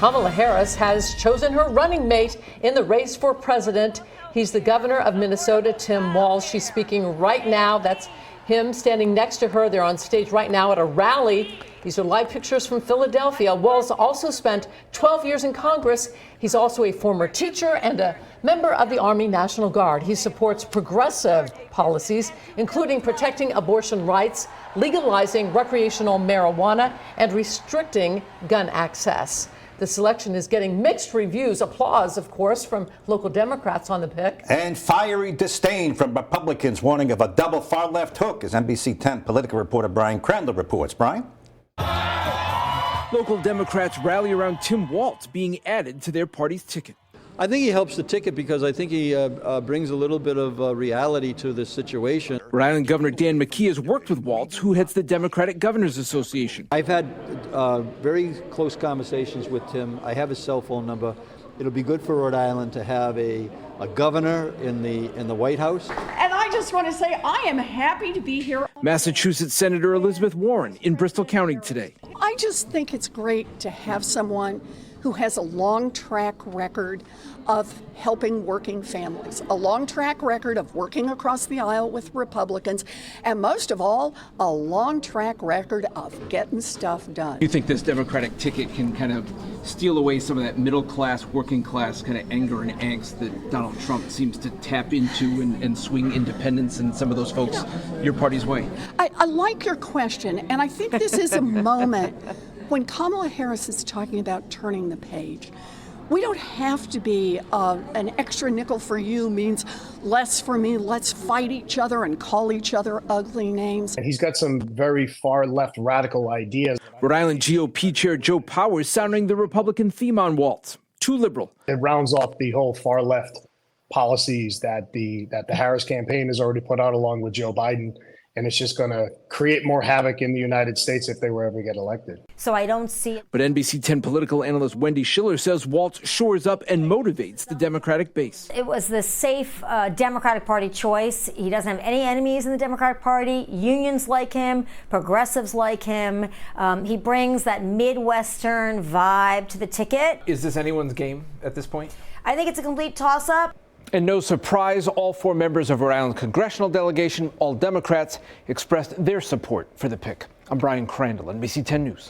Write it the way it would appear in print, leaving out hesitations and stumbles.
Kamala Harris has chosen her running mate in the race for president. He's the governor of Minnesota, Tim Walz. She's speaking right now. That's him standing next to her. They're on stage right now at a rally. These are live pictures from Philadelphia. Walz also spent 12 years in Congress. He's also a former teacher and a member of the Army National Guard. He supports progressive policies, including protecting abortion rights, legalizing recreational marijuana, and restricting gun access. The selection is getting mixed reviews. Applause, of course, from local Democrats on the pick. And fiery disdain from Republicans warning of a double far-left hook, as NBC 10 political reporter Brian Crandall reports. Brian? Local Democrats rally around Tim Walz being added to their party's ticket. I think he helps the ticket because I think he brings a little bit of reality to this situation. Rhode Island Governor Dan McKee has worked with Walz, who heads the Democratic Governors Association. I've had very close conversations with Tim. I have his cell phone number. It'll be good for Rhode Island to have a governor in the White House. And I just want to say I am happy to be here. Massachusetts Senator Elizabeth Warren in Bristol County today. I just think it's great to have someone who has a long track record of helping working families, a long track record of working across the aisle with Republicans, and most of all, a long track record of getting stuff done. You think this Democratic ticket can kind of steal away some of that middle class, working class kind of anger and angst that Donald Trump seems to tap into and swing independents and some of those folks your party's way? I like your question, and I think this is a moment when Kamala Harris is talking about turning the page. We don't have to be an extra nickel for you means less for me. Let's fight each other and call each other ugly names. And he's got some very far left radical ideas. Rhode Island GOP Chair Joe Powers sounding the Republican theme on Walz. Too liberal. It rounds off the whole far left policies that the Harris campaign has already put out along with Joe Biden. And it's just going to create more havoc in the United States if they were ever get elected. So I don't see it. But NBC 10 political analyst Wendy Schiller says Walz shores up and motivates the Democratic base. It was the safe Democratic Party choice. He doesn't have any enemies in the Democratic Party. Unions like him, progressives like him. He brings that Midwestern vibe to the ticket. Is this anyone's game at this point? I think it's a complete toss-up. And no surprise, all four members of Rhode Island's congressional delegation, all Democrats, expressed their support for the pick. I'm Brian Crandall, NBC 10 News.